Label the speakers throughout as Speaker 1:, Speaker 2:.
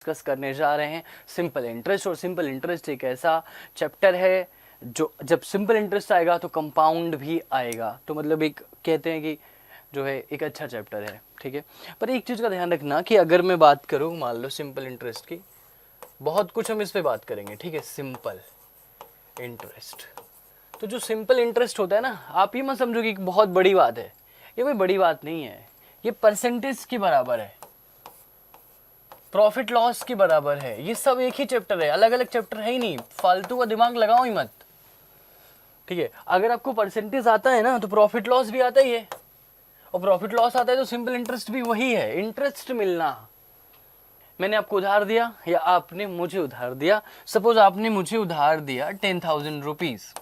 Speaker 1: Discuss करने जा रहे हैं सिंपल इंटरेस्ट। और सिंपल इंटरेस्ट एक ऐसा चैप्टर है जो जब सिंपल इंटरेस्ट आएगा तो कंपाउंड भी आएगा, तो मतलब एक कहते हैं कि जो है एक अच्छा चैप्टर है, ठीक है। पर एक चीज़ का ध्यान रखना कि अगर मैं बात करूँ मान लो सिंपल इंटरेस्ट की, बहुत कुछ हम इस पे बात करेंगे, ठीक है। सिंपल इंटरेस्ट, तो जो सिंपल इंटरेस्ट होता है ना, आप ये मत समझो कि बहुत बड़ी बात है, ये कोई बड़ी बात नहीं है। ये परसेंटेज के बराबर है, प्रॉफिट लॉस के बराबर है। ये सब एक ही चैप्टर है, अलग अलग चैप्टर है ही नहीं, फालतू का दिमाग लगाओ ही मत, ठीक है। अगर आपको परसेंटेज आता है ना तो प्रॉफिट लॉस भी आता ही है, और प्रॉफिट लॉस आता है तो सिंपल इंटरेस्ट भी वही है। इंटरेस्ट मिलना, मैंने आपको उधार दिया या आपने मुझे उधार दिया, सपोज आपने मुझे उधार दिया 10,000 रुपीज।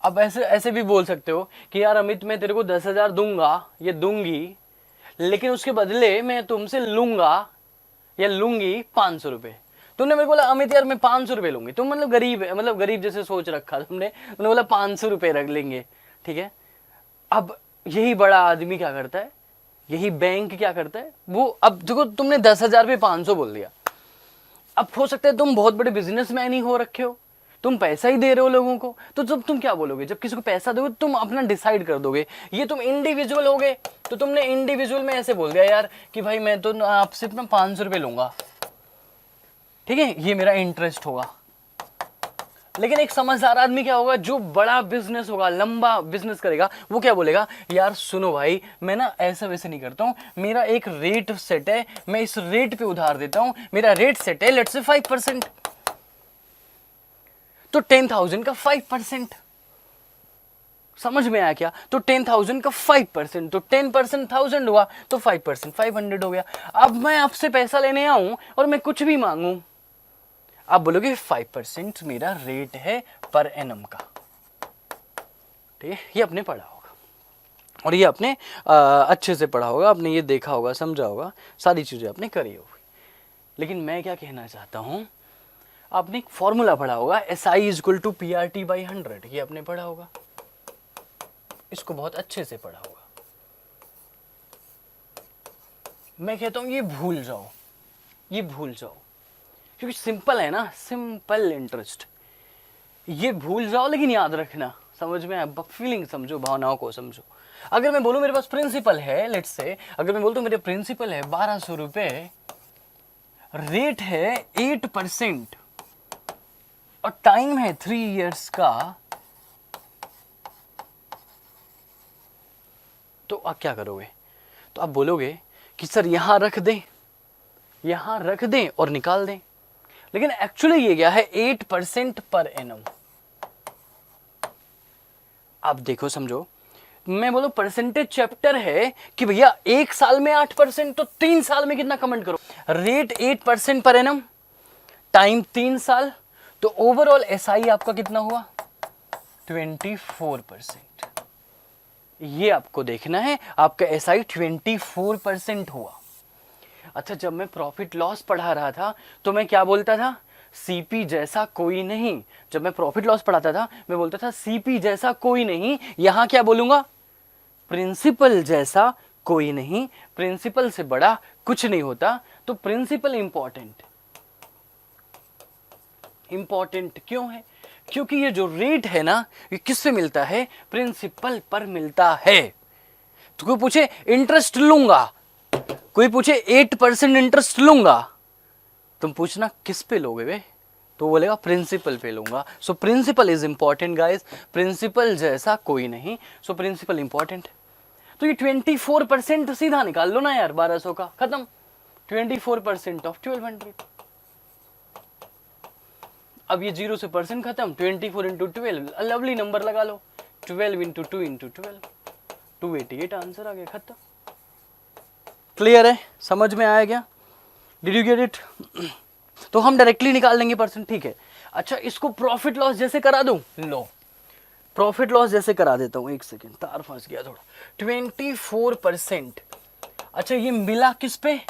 Speaker 1: अब ऐसे भी बोल सकते हो कि यार अमित मैं तेरे को 10,000 दूंगा या दूंगी, लेकिन उसके बदले मैं तुमसे लूंगा या लूंगी 500 रुपए। तुमने मेरे को बोला अमित यार मैं 500 रुपए लूंगी, तुम मतलब गरीब है, मतलब गरीब जैसे सोच रखा तुमने बोला 500 रुपए रख लेंगे, ठीक है। अब यही बड़ा आदमी क्या करता है, यही बैंक क्या करता है, वो अब देखो तुमने 10,000 पे 500 बोल दिया। अब हो सकता है तुम बहुत बड़े बिजनेसमैन ही हो रखे हो, तुम पैसा ही दे रहे हो लोगों को, तो जब तुम क्या बोलोगे, जब किसी को पैसा दोगे तुम अपना डिसाइड कर दोगे। ये तुम इंडिविजुअल हो गए, तो तुमने इंडिविजुअल में ऐसे बोल दिया यार कि भाई मैं तो आपसे अपना 500 रुपये लूंगा, ठीक है, ये मेरा इंटरेस्ट होगा। लेकिन एक समझदार आदमी क्या होगा, जो बड़ा बिजनेस होगा, लंबा बिजनेस करेगा, वो क्या बोलेगा, यार सुनो भाई मैं ना ऐसा वैसे नहीं करता हूं, मेरा एक रेट सेट है, मैं इस रेट पे उधार देता हूं, मेरा रेट सेट है लेट्स से 5%, तो 10,000 का 5%, समझ में आया क्या। तो 10,000 का 5%, तो 10% 1000 हुआ, तो 5% 500 हो गया। अब मैं आपसे पैसा लेने आऊं और मैं कुछ भी मांगू, आप बोलोगे 5% मेरा रेट है पर एनम का, ठीक है। ये आपने पढ़ा होगा और ये आपने अच्छे से पढ़ा होगा, आपने ये देखा होगा, समझा होगा, सारी चीजें आपने करी होगी। लेकिन मैं क्या कहना चाहता हूं, आपने एक फॉर्मूला पढ़ा होगा SI = PRT/100, ये आपने पढ़ा होगा, इसको बहुत अच्छे से पढ़ा होगा। मैं कहता हूं ये भूल जाओ, ये भूल जाओ, क्योंकि सिंपल है ना, सिंपल इंटरेस्ट, ये भूल जाओ। लेकिन याद रखना, समझ में आया, फीलिंग समझो, भावनाओं को समझो। अगर मैं बोलूं मेरे पास प्रिंसिपल है, लेट्स से अगर मैं बोलता हूं मेरे प्रिंसिपल है 1200 रुपए, रेट है 8% और टाइम है 3 इयर्स का, तो आप क्या करोगे, तो आप बोलोगे कि सर यहां रख दें, यहां रख दें और निकाल दें। लेकिन एक्चुअली ये क्या है, 8% पर एनम। आप देखो समझो, मैं बोलो परसेंटेज चैप्टर है कि भैया 1 साल में 8%, तो 3 साल में कितना कमेंट करो, रेट 8% पर एनम, टाइम 3 साल, तो ओवरऑल SI आपका कितना हुआ, 24%। ये आपको देखना है, आपका SI 24% हुआ। अच्छा, जब मैं प्रॉफिट लॉस पढ़ा रहा था तो मैं क्या बोलता था, CP जैसा कोई नहीं। जब मैं प्रॉफिट लॉस पढ़ाता था मैं बोलता था CP जैसा कोई नहीं। यहां क्या बोलूंगा, प्रिंसिपल जैसा कोई नहीं, प्रिंसिपल से बड़ा कुछ नहीं होता। तो प्रिंसिपल इंपॉर्टेंट, इंपॉर्टेंट क्यों है, क्योंकि ये जो रेट है ना, ये किससे मिलता है, प्रिंसिपल पर मिलता है। तो कोई पूछे इंटरेस्ट लूंगा, कोई पूछे 8% इंटरेस्ट लूंगा, तुम पूछना किस पे लोगे वे, तो बोलेगा प्रिंसिपल पे लूंगा। So principle is important guys, principle जैसा कोई नहीं, सो प्रिंसिपल इंपॉर्टेंट। तो ये 24% सीधा निकाल लो ना यार, 1200 का खत्म, 24% ऑफ 1200। अब ये 0 से परसेंट खत्म, 24 × 12, लवली नंबर लगा लो, 12 × 2 × 12, 288 आंसर आ गया, खत्म। क्लियर है, समझ में आया क्या, डिड यू गेट इट। तो हम डायरेक्टली निकाल लेंगे परसेंट, ठीक है। अच्छा, इसको प्रॉफिट लॉस जैसे करा दूं, लो प्रॉफिट लॉस जैसे करा देता हूं, एक सेकेंड, तार फंस गया थोड़ा। 24%, अच्छा ये मिला किस पे,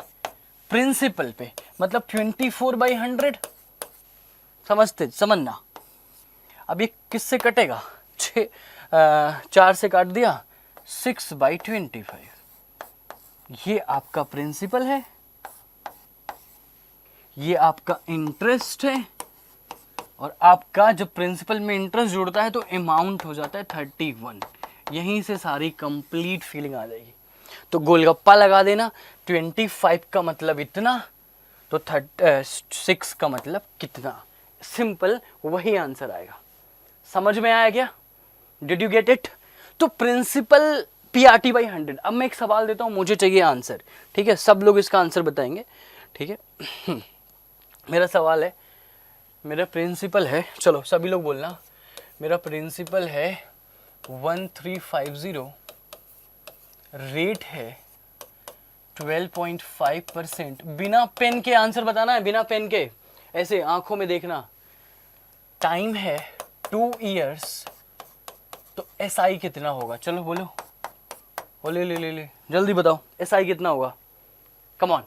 Speaker 1: प्रिंसिपल पे, मतलब 24/100, समझना। अब ये किससे कटेगा, 4 से काट दिया, 6/25, ये आपका प्रिंसिपल है ये आपका इंटरेस्ट है, और आपका जब प्रिंसिपल में इंटरेस्ट जुड़ता है तो अमाउंट हो जाता है 31। यहीं से सारी कंप्लीट फीलिंग आ जाएगी। तो गोलगप्पा लगा देना, 25 का मतलब इतना, तो 6 का मतलब कितना, सिंपल वही आंसर आएगा। समझ में आया क्या? Did you get it? तो प्रिंसिपल PRT बाई 100। अब मैं एक सवाल देता हूं, मुझे चाहिए आंसर, ठीक है? सब लोग इसका आंसर बताएंगे, ठीक है? मेरा सवाल है, मेरा प्रिंसिपल है, चलो सभी लोग बोलना, मेरा प्रिंसिपल है 1350, रेट है 12.5%। बिना पेन के आंसर बताना है, बिना पेन के, ऐसे आंखों में देखना। टाइम है 2 इयर्स, तो SI कितना होगा? चलो बोलो, ले जल्दी बताओ, SI कितना होगा? Come on.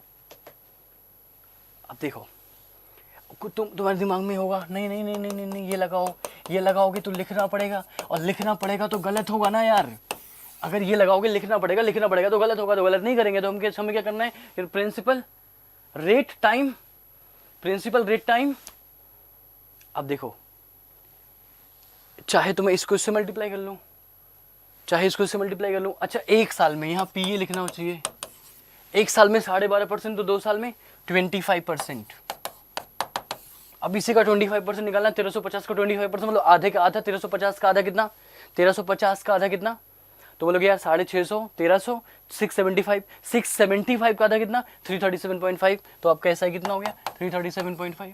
Speaker 1: अब देखो, तुम्हारे दिमाग में होगा नहीं नहीं नहीं नहीं नहीं, नहीं ये लगाओगे तो लिखना पड़ेगा, और लिखना पड़ेगा तो गलत होगा ना यार। अगर ये लगाओगे लिखना पड़ेगा तो गलत होगा, तो गलत नहीं करेंगे। तो हमें क्या करना है? फिर principal rate time, principal rate time. अब देखो, चाहे तो मैं इसको इससे मल्टीप्लाई कर लूं, चाहे इसको इससे मल्टीप्लाई कर लूं। अच्छा, 1 साल में यहाँ PA लिखना हो चाहिए। 1 साल में 12.5%, तो 2 साल में 25%। अब इसी का 25% निकालना, 1350 का 25% मतलब आधे का आधा, 1350 का आधा कितना? 1350 का आधा कितना? तो बोलोगे यार 650, 1300, 675, 675 का आधा कितना? 337.5। तो आपका SI कितना हो गया? 337.5।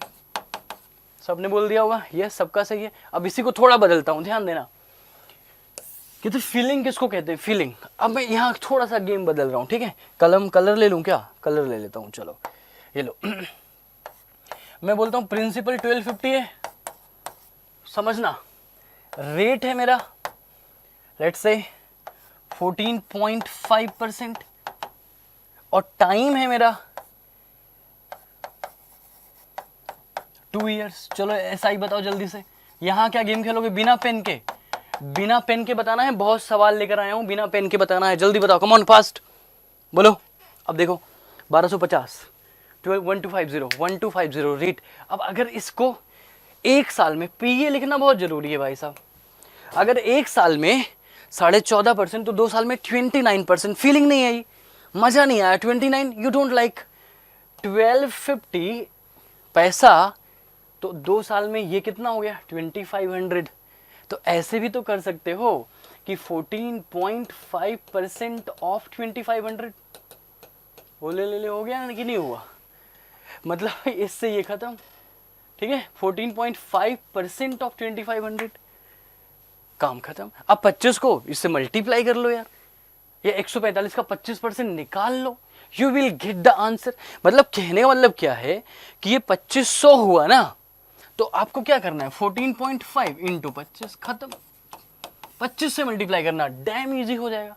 Speaker 1: सबने बोल दिया होगा, ये सबका सही है। अब इसी को थोड़ा बदलता हूं, ध्यान देना कि तो फीलिंग किसको कहते हैं? फीलिंग। अब मैं यहाँ थोड़ा सा गेम बदल रहा हूँ, ठीक है? कलर ले लूँ क्या? कलर ले लेता हूँ, चलो ये लो। मैं बोलता हूँ प्रिंसिपल 1250 है, समझना। रेट है मेरा लेट्स से 14.5%, और टाइम है मेरा 2 इयर्स। चलो SI बताओ जल्दी से। यहाँ क्या गेम खेलोगे? बिना पेन के, बिना पेन के बताना है। बहुत सवाल लेकर आया हूं, बिना पेन के बताना है। जल्दी बताओ, कम ऑन फास्ट बोलो। अब देखो 1250, 1250 रेट। अब अगर इसको 1 साल में, PA लिखना बहुत जरूरी है भाई साहब। अगर 1 साल में 14.5%, तो 2 साल में 29%। फीलिंग नहीं आई, मजा नहीं आया। 29 यू डोंट लाइक। 1250 पैसा, तो 2 साल में ये कितना हो गया? 2500। तो ऐसे भी तो कर सकते हो कि 14.5% ऑफ 2500। वो ले हो गया कि नहीं हुआ? मतलब इससे ये खत्म, ठीक है? 14.5% ऑफ 2500, काम खत्म। अब 25 को इससे मल्टीप्लाई कर लो यार, ये 145 का 25% निकाल लो, you will get the answer. मतलब कहने का मतलब क्या है कि ये 2500 हुआ ना, तो आपको क्या करना है? 14.5 इंटू 25, खत्म। 25 से मल्टीप्लाई करना, डैम इजी हो जाएगा।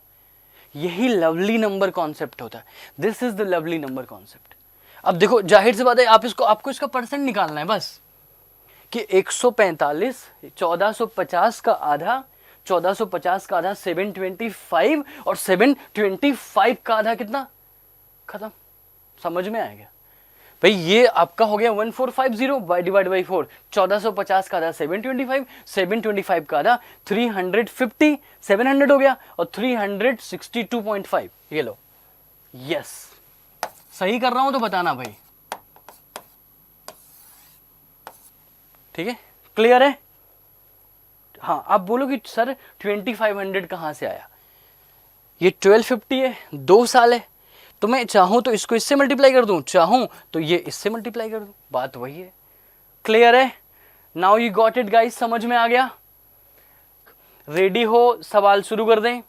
Speaker 1: यही लवली नंबर कॉन्सेप्ट होता है। This is the lovely number concept. अब देखो, जाहिर सी बात है, आपको इसका परसेंट निकालना है बस, कि 145 1450 का आधा, 1450 का आधा 725, और 725 का आधा कितना? खत्म। समझ में आएगा भाई? ये आपका हो गया 1450 डिवाइड बाई 4। 1450 का आधा 725, 725 का आधा 350, 700 हो गया, और 362.5। ये लो, यस सही कर रहा हूं तो बताना भाई, ठीक है? क्लियर है? हाँ, आप बोलो कि सर 2500 कहां से आया? ये 1250 है, 2 साल है, तो मैं चाहूं तो इसको इससे मल्टीप्लाई कर दूं, चाहूं तो ये इससे मल्टीप्लाई कर दूं, बात वही है। क्लियर है? Now you got it guys, समझ में आ गया? रेडी हो? सवाल शुरू कर दें?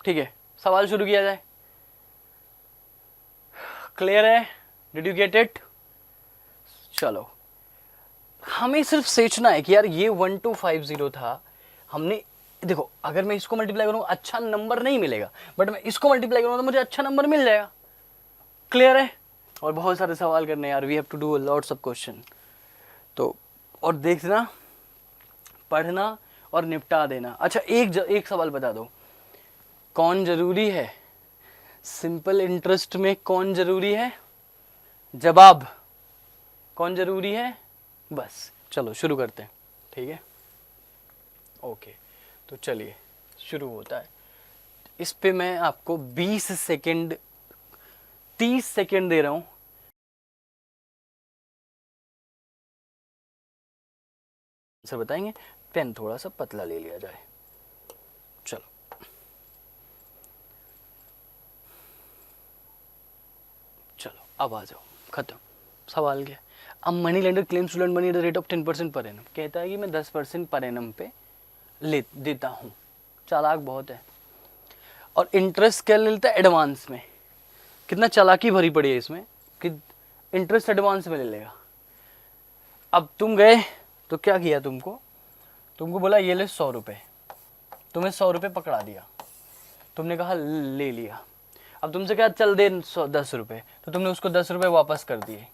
Speaker 1: ठीक है, सवाल शुरू किया जाए। क्लियर है? Did you get it? चलो, हमें सिर्फ सोचना है कि यार ये 1250 था, हमने देखो, अगर मैं इसको मल्टीप्लाई करूंगा अच्छा नंबर नहीं मिलेगा, बट मैं इसको मल्टीप्लाई करूंगा तो मुझे अच्छा नंबर मिल जाएगा। क्लियर है? और बहुत सारे सवाल करने यार, we have to do lots of question. तो और देखना, पढ़ना और निपटा देना। अच्छा, एक सवाल बता दो, कौन जरूरी है? सिंपल इंटरेस्ट में कौन जरूरी है? जवाब कौन जरूरी है, बस चलो शुरू करते हैं, ठीक है। ओके, तो चलिए शुरू होता है। इस पे मैं आपको 20 सेकंड 30 सेकंड दे रहा हूं। आंसर बताएंगे। पेन थोड़ा सा पतला ले लिया जाए। चलो, चलो अब आ जाओ, खत्म सवाल क्या। अब money lender claim student money at the rate of 10% per annum, कहता है कि मैं 10% पर एनम पे ले देता हूँ। चालाक बहुत है। और इंटरेस्ट क्या लेता है, एडवांस में। कितना चालाकी भरी पड़ी है इसमें कि इंटरेस्ट एडवांस में ले लेगा। अब तुम गए तो क्या किया, तुमको बोला ये ले 100 रुपये, तुम्हें 100 रुपये पकड़ा दिया, तुमने कहा ले लिया। अब तुमसे क्या, चल दे 10 रुपये, तो तुमने उसको 10 रुपये वापस कर दिए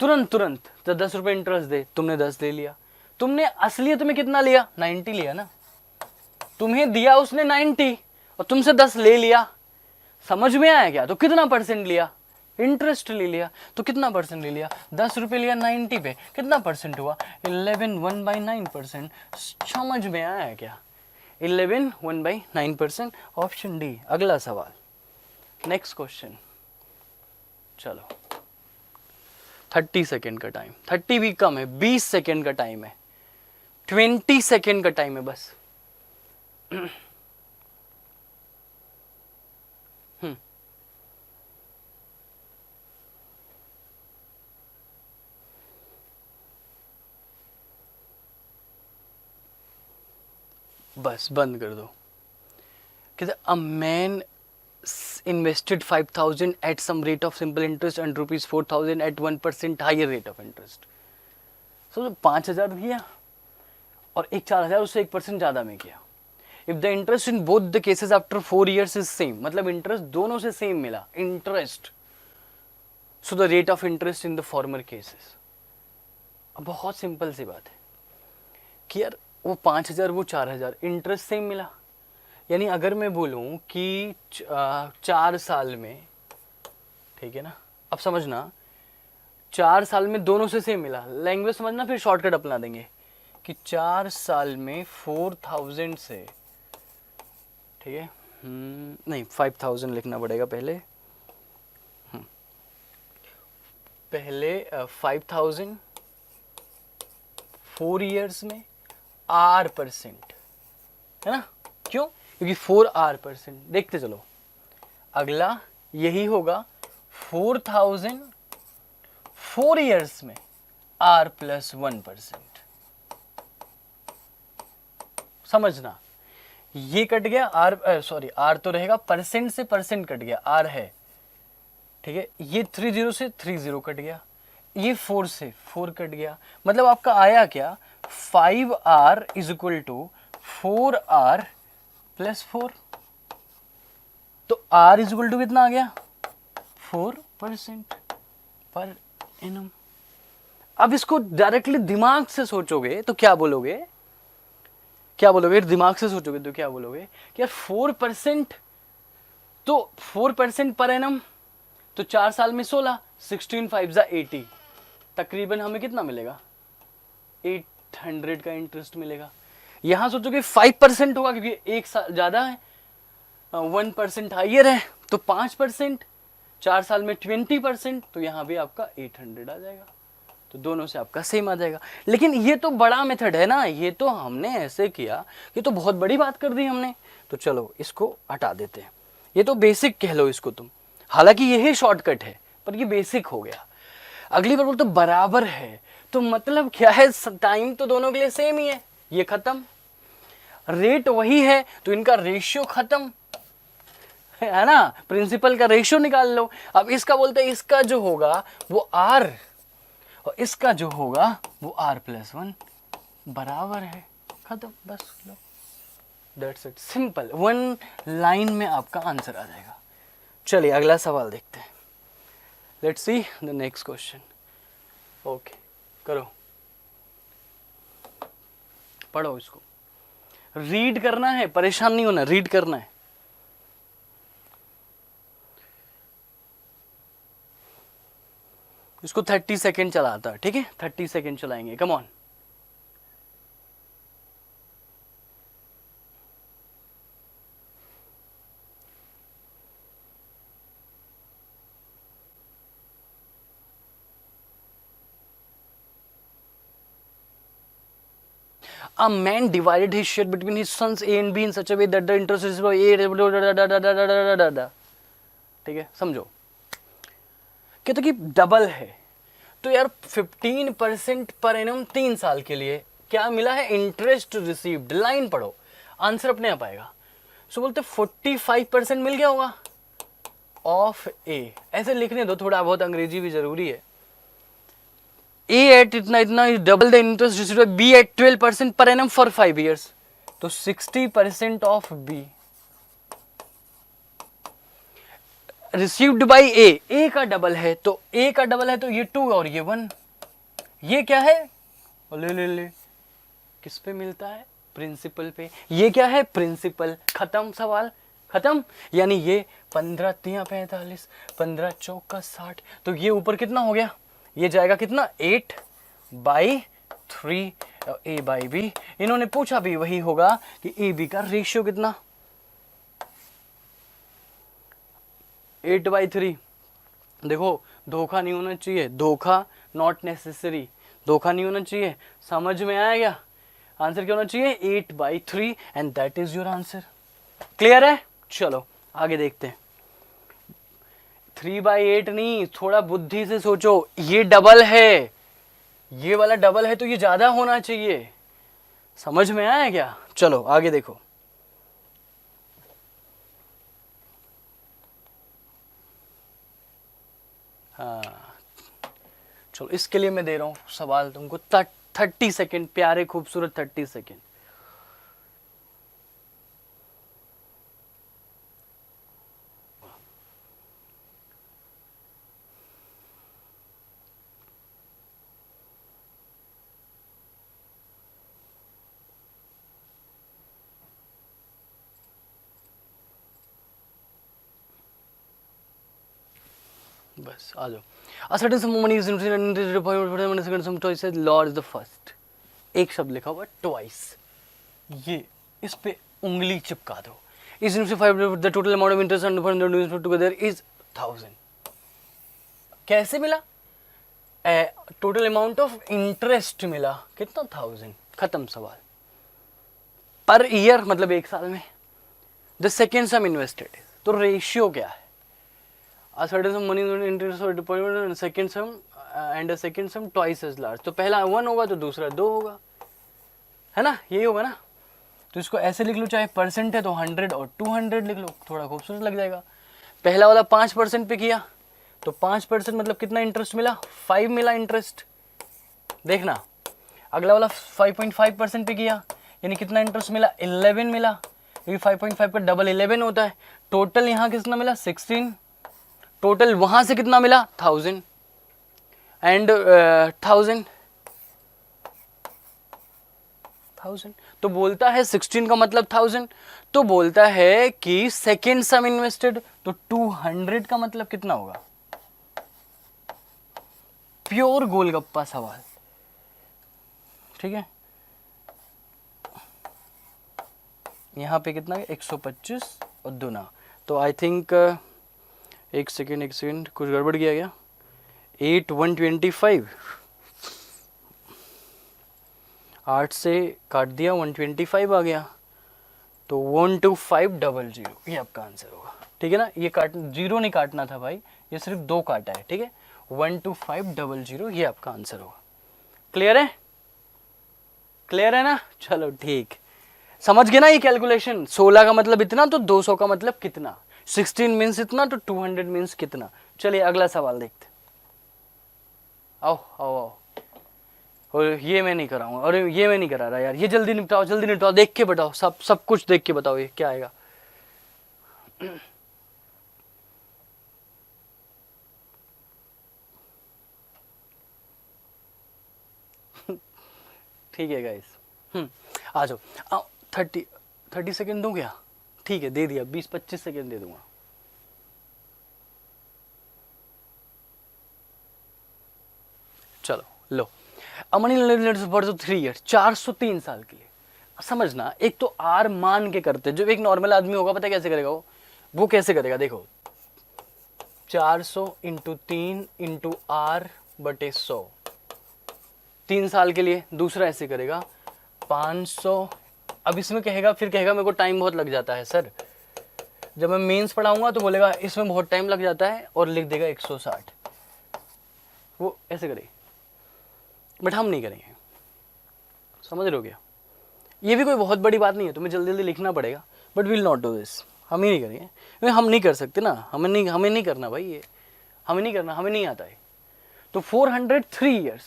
Speaker 1: तुरंत। तो 10 रुपये इंटरेस्ट दे, तुमने 10 ले लिया। तुमने असलियत में कितना लिया, 90 लिया ना। तुम्हें दिया उसने 90 और तुमसे 10 ले लिया। समझ में आया क्या? तो कितना परसेंट लिया, इंटरेस्ट ले लिया। तो कितना परसेंट ले लिया, 10 रुपये लिया 90 पे, कितना परसेंट हुआ, 11 1/9%। समझ में आया क्या? 11 1/9%, ऑप्शन डी। अगला सवाल, नेक्स्ट क्वेश्चन। चलो 30 सेकेंड का टाइम, 30 भी कम है, 20 सेकेंड का टाइम है, 20 सेकेंड का टाइम है बस। बस बंद कर दो। कहते a man invested 5,000 at some rate of simple interest and rupees 4,000 at 1% higher rate of interest. So 5,000 दिया और एक 4,000 उससे 1% ज़्यादा में किया। If the interest in both the cases after 4 years is same, मतलब इंटरेस्ट दोनों से सेम मिला, interest, so the rate of interest in the former cases. अब बहुत सिंपल सी बात है कि यार वो 5,000 वो 4,000, इंटरेस्ट सेम मिला। यानी अगर मैं बोलूं कि 4 साल में, ठीक है ना, अब समझना, 4 साल में दोनों से सेम मिला, लैंग्वेज समझना, फिर शॉर्टकट अपना देंगे कि 4 साल में 4,000 से, ठीक है, नहीं 5,000 लिखना पड़ेगा पहले, पहले 5,000 4 ईयर्स में R%, है ना, क्यों? क्योंकि 4R%। देखते चलो, अगला यही होगा 4,000 4 ईयर्स में R+1%। समझना, ये कट गया, R तो रहेगा, परसेंट से परसेंट कट गया, R है, ठीक है। ये 30 से 30 कट गया, ये 4 से 4 कट गया। मतलब आपका आया क्या, 5R = 4R+4। तो R = कितना आ गया, 4% पर एनम। अब इसको डायरेक्टली दिमाग से सोचोगे तो क्या बोलोगे, दिमाग से सोचोगे तो क्या बोलोगे कि यार 4%, तो 4% पर एनम, तो 4 साल में 16, 16 5 80, तकरीबन हमें कितना मिलेगा, 800 का इंटरेस्ट मिलेगा। यहां सोचोगे 5% होगा क्योंकि एक साल ज्यादा है, 1% हाइयर है, तो 5%, 4 साल में 20%, तो यहां भी आपका 800 आ जाएगा। तो दोनों से आपका सेम आ जाएगा। लेकिन ये तो बड़ा मेथड है ना, ये तो हमने ऐसे किया, ये तो बहुत बड़ी बात कर दी हमने। तो चलो इसको हटा देते हैं, ये तो बेसिक कह लो इसको तुम, हालांकि यही शॉर्टकट है पर ये बेसिक हो गया। अगली बार बोल तो बराबर है, तो मतलब क्या है, टाइम तो दोनों के लिए सेम ही है, ये खत्म, रेट वही है तो इनका रेशियो खत्म, है ना, प्रिंसिपल का रेशियो निकाल लो। अब इसका बोलते हैं इसका जो होगा वो R और इसका जो होगा वो R+1 बराबर है, खत्म, बस लो, दैट्स इट, सिंपल, 1 लाइन में आपका आंसर आ जाएगा। चलिए अगला सवाल देखते हैं, let's see the next question. Okay, करो, पढ़ो इसको, रीड करना है, परेशान नहीं होना, रीड करना है। इसको 30 सेकेंड चलाता, ठीक है, 30 सेकेंड चलाएंगे, come on. A man divided his share between his sons A and B in such a way that the interest is A, ठीक है, समझो। कहते कि डबल है, तो यार 15% पर एनम 3 साल के लिए क्या मिला है, इंटरेस्ट रिसीव्ड। लाइन पढ़ो, आंसर अपने आप आएगा। सो बोलते 45% मिल गया होगा ऑफ ए, ऐसे लिखने दो, थोड़ा बहुत अंग्रेजी भी जरूरी है। ए एट इतना इतना double the interest received, B at 12% per annum for 5 years, तो 60% of B received by A का डबल है, तो ए का डबल है तो ये 2 और ये 1, ये क्या है, ले किस पे मिलता है, प्रिंसिपल पे। ये क्या है, प्रिंसिपल। खत्म, सवाल खत्म। यानी ये 15 तिया 45, 15 चौका 60, तो ये ऊपर कितना हो गया, ये जाएगा कितना 8/3 ए बाई बी। इन्होंने पूछा भी वही होगा कि ए बी का रेशियो कितना, 8/3। देखो धोखा नहीं होना चाहिए, धोखा नॉट नेसेसरी, धोखा नहीं होना चाहिए। समझ में आया क्या, आंसर क्या होना चाहिए 8/3 and that is your answer. Clear है, चलो आगे देखते हैं। 3/8 नहीं, थोड़ा बुद्धि से सोचो, ये डबल है, ये वाला डबल है तो ये ज्यादा होना चाहिए। समझ में आया क्या, चलो आगे देखो। हाँ चलो, इसके लिए मैं दे रहा हूं सवाल तुमको 30 सेकेंड, प्यारे खूबसूरत 30 सेकेंड। बस आ जाओ। A certain sum of money is second sum twice as large as the first। एक शब्द लिखा हुआ twice, ये इस पे उंगली चिपका दो। Is the total amount of interest and together is 1000। कैसे मिला, टोटल अमाउंट ऑफ इंटरेस्ट मिला कितना 1000, खत्म सवाल। पर ईयर मतलब एक साल में। द सेकेंड सम इन्वेस्टेड, तो रेशियो क्या है, a certain sum money interest or deposit and second sum and a second sum twice as large। तो पहला 1 होगा तो दूसरा 2 होगा, है ना, यही होगा ना। तो इसको ऐसे लिख लो, चाहे परसेंट है तो 100 और 200 लिख लो, थोड़ा खूबसूरत लग जाएगा। पहला वाला 5% पे किया तो 5% मतलब कितना इंटरेस्ट मिला, 5 मिला इंटरेस्ट। देखना अगला वाला 5.5% पे किया, यानी कितना इंटरेस्ट मिला, 11 मिला, क्योंकि 5.5 पर डबल 11 होता है। टोटल यहाँ कितना मिला 16, टोटल वहां से कितना मिला 1000 एंड 1000। तो बोलता है 16 का मतलब 1000, तो बोलता है कि सेकेंड सम इन्वेस्टेड, तो 200 का मतलब कितना होगा। प्योर गोलगप्पा सवाल, ठीक है। यहां पे कितना है 125 और दुना, तो आई थिंक एक सेकेंड कुछ गड़बड़ किया गया। 8 125, 8 से काट दिया 125 आ गया, तो 12500, ये आपका आंसर होगा, ठीक है ना। ये काट जीरो नहीं काटना था भाई, ये सिर्फ 2 काटा है, ठीक है। 12500 ये आपका आंसर होगा। क्लियर है, क्लियर है ना, चलो ठीक, समझ गए ना ये कैलकुलेशन। 16 का मतलब इतना तो 200 का मतलब कितना, 16 मीन्स इतना तो 200 मीन्स कितना। चलिए अगला सवाल देखते। आओ आओ आओ, और ये मैं नहीं कराऊंगा, और ये मैं नहीं करा रहा यार, ये जल्दी निपटाओ, जल्दी निपटाओ, देख के बताओ, सब कुछ देख के बताओ ये क्या आएगा। ठीक है गाइस, आ जाओ। 30 सेकेंड दूं क्या, ठीक है दे दिया, 20-25 सेकेंड दे दूंगा। लो, मनी लेंडर फॉर 3 ईयर, 403 साल के लिए। समझना, एक तो आर मान के करते, जो एक नॉर्मल आदमी होगा पता है कैसे करेगा वो कैसे करेगा, देखो 400 इंटू 3 इंटू आर बटे 100, 3 साल के लिए। दूसरा ऐसे करेगा 500, अब इसमें कहेगा, फिर कहेगा मेरे को टाइम बहुत लग जाता है सर, जब मैं मेंस पढ़ाऊंगा तो बोलेगा इसमें बहुत टाइम लग जाता है और लिख देगा 160, वो ऐसे करेगी, बट हम नहीं करेंगे। समझ रहे हो क्या? ये भी कोई बहुत बड़ी बात नहीं है, तुम्हें जल्दी जल्दी लिखना पड़ेगा, but will not do this, हम ही नहीं करेंगे, क्योंकि हम नहीं कर सकते ना, हमें नहीं करना भाई, ये हमें नहीं करना, हमें नहीं आता है। तो 403 ईयर्स,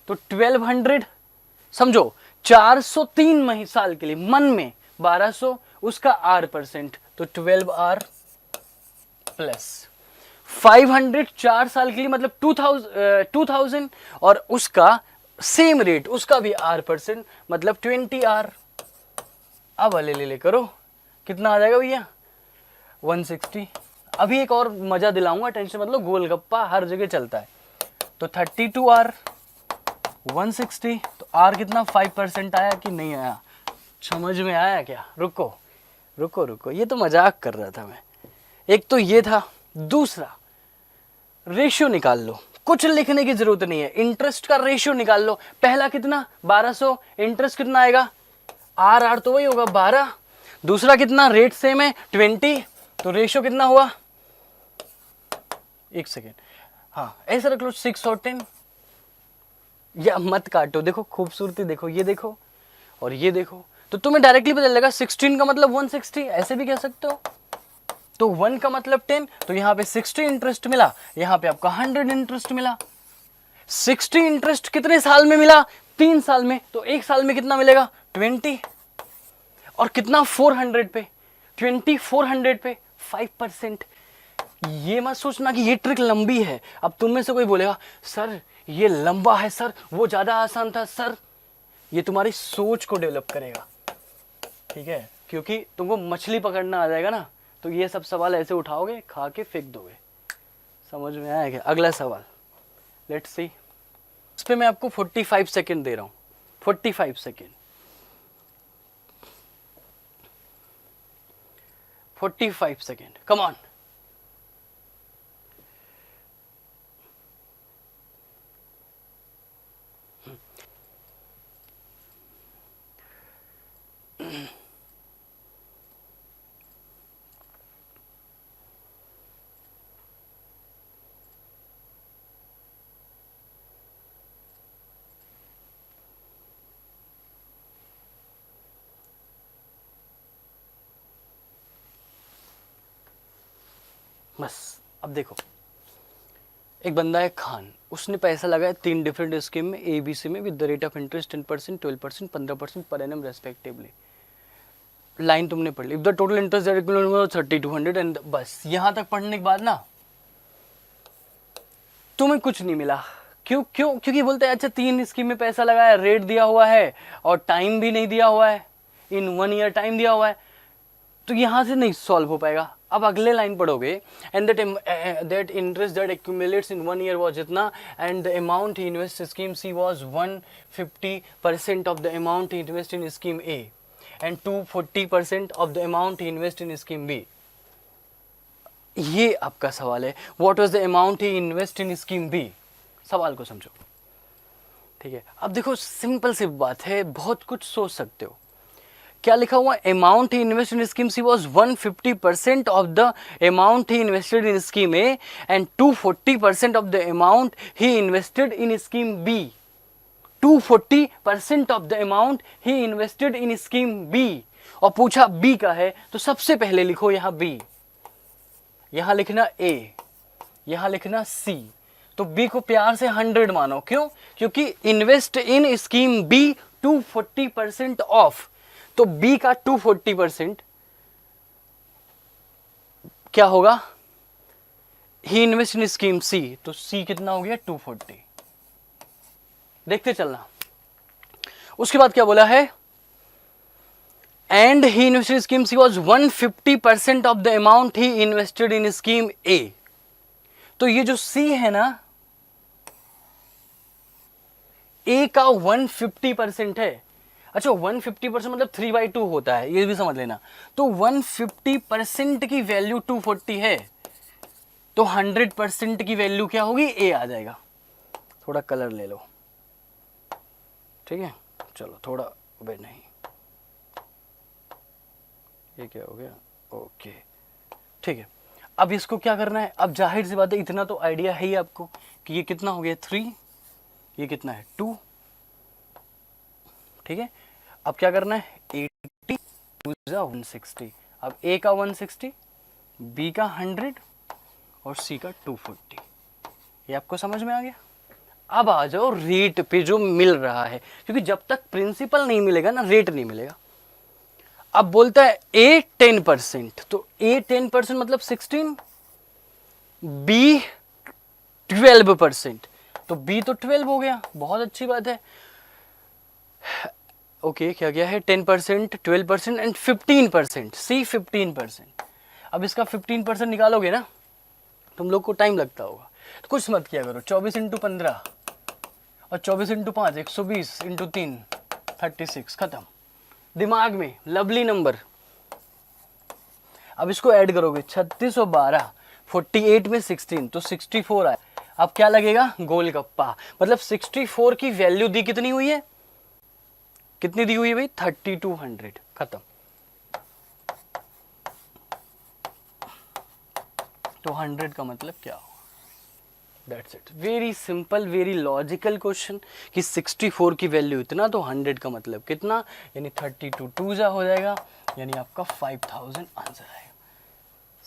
Speaker 1: तो 1200, समझो 403 साल के लिए, मन में 1200, उसका R%, तो 12R प्लस 500 4 साल के लिए, मतलब 2000 और उसका सेम रेट, उसका भी R%, मतलब 20R। अब ले करो, कितना आ जाएगा भैया? 160। अभी एक और मजा दिलाऊंगा, टेंशन मतलब, गोलगप्पा हर जगह चलता है। तो 32R 160, तो R कितना 5% आया कि नहीं आया? समझ में आया क्या? रुको रुको रुको, ये तो मजाक कर रहा था मैं। एक तो ये था, दूसरा रेशियो निकाल लो, कुछ लिखने की जरूरत नहीं है, इंटरेस्ट का रेशियो निकाल लो। पहला कितना 1200, इंटरेस्ट कितना आएगा? आर तो वही होगा 12, दूसरा कितना, रेट सेम है 20, तो रेशियो कितना हुआ? एक सेकेंड, हाँ ऐसा रख लो 6 और 10, या मत काटो, देखो खूबसूरती देखो, ये देखो और ये देखो, तो तुम्हें डायरेक्टली पता चलेगा 16 का मतलब 160, ऐसे भी कह सकते हो। तो 1 का मतलब 10, तो यहां पे 60 इंटरेस्ट मिला, यहां पे आपका 100 इंटरेस्ट मिला। 60 इंटरेस्ट कितने साल में मिला? 3 साल में, तो एक साल में कितना मिलेगा? 20, और कितना 400 पे, 20 400 पे 5%। ये मत सोचना कि ये ट्रिक लंबी है। अब तुम में से कोई बोलेगा सर ये लंबा है सर, वो ज्यादा आसान था सर, ये तुम्हारी सोच को डेवलप करेगा, ठीक है? क्योंकि तुमको मछली पकड़ना आ जाएगा ना, तो ये सब सवाल ऐसे उठाओगे, खा के फेंक दोगे। समझ में आया क्या? अगला सवाल लेट्स सी। इस पे मैं आपको 45 सेकेंड दे रहा हूं, 45 सेकेंड, 45 सेकेंड, कम ऑन। बस अब देखो, एक बंदा है खान, उसने पैसा लगाया 3 डिफरेंट स्कीम में, ABC में, with the rate of interest 10%, 12%, 15% per annum respectively. Line तुमने पढ़ ली, if the total interest 3200 and बस यहां तक पढ़ने के बाद ना तुम्हें कुछ नहीं मिला। क्योंकि बोलते हैं अच्छा 3 स्कीम में पैसा लगाया, रेट दिया हुआ है और टाइम भी नहीं दिया हुआ है, इन 1 ईयर टाइम दिया हुआ है, तो यहां से नहीं सॉल्व हो पाएगा। अब अगले लाइन पढ़ोगे, and that interest that accumulates in 1 year was जितना, and the amount he invest scheme C was 150% of the amount he invest in scheme A and 240% of the amount he invest in scheme B. ये आपका सवाल है, what was the amount he invest in scheme B. सवाल को समझो, ठीक है? अब देखो सिंपल सी बात है, बहुत कुछ सोच सकते हो। क्या लिखा हुआ? Amount he invest in scheme C was 150% of the amount he invested in scheme A and 240% of the amount he invested in scheme B. 240% of the amount he invested in scheme B, और पूछा B का है, तो सबसे पहले लिखो यहां B, यहां लिखना ए, यहां लिखना सी। तो बी को प्यार से 100 मानो, क्यों? क्योंकि invest in scheme B 240% of, तो बी का 240% क्या होगा? ही इन्वेस्ट इन स्कीम सी, तो सी कितना हो गया? 240। देखते चलना। उसके बाद क्या बोला है? And he invested in scheme C was 150% of the amount he invested in scheme A. तो ये जो सी है ना, ए का 150% है। अच्छा 150% मतलब 3/2 होता है, ये भी समझ लेना। तो 150% की वैल्यू 240 है, तो 100% की वैल्यू क्या होगी, ए आ जाएगा। थोड़ा कलर ले लो, ठीक है। चलो थोड़ा, वे नहीं, ये क्या हो गया, ओके ठीक है। अब इसको क्या करना है, अब जाहिर सी बात है इतना तो आइडिया है ही आपको कि ये कितना हो गया 3, ये कितना है 2, ठीक है। अब क्या करना है 80 2 160, अब ए का 160, बी का 100 और सी का 240, ये आपको समझ में आ गया। अब आ जाओ रेट पे जो मिल रहा है, क्योंकि जब तक प्रिंसिपल नहीं मिलेगा ना रेट नहीं मिलेगा। अब बोलता है ए 10%, तो ए 10% मतलब 16, बी 12%, तो बी तो 12 हो गया, बहुत अच्छी बात है। ओके क्या गया है 10%, 12% एंड 15%, सी 15%। अब इसका 15% निकालोगे ना, तुम लोग को टाइम लगता होगा, तो कुछ मत किया करो, 24 इंटू 15 और 24 इंटू 5 120 इंटू 3 36, खत्म। दिमाग में लवली नंबर। अब इसको ऐड करोगे 36 और 12, 48 में 16 तो 64 आया। अब क्या लगेगा, गोलगप्पा। मतलब 64 की वैल्यू दी कितनी हुई है, कितनी दी हुई है भाई 3200, खत्म। तो 100 का मतलब क्या होगा, that's it. Very simple, very logical question कि 64 की वैल्यू इतना, तो 100 का मतलब कितना, यानी 32 2 जा हो जाएगा, यानी आपका 5000 आंसर आएगा।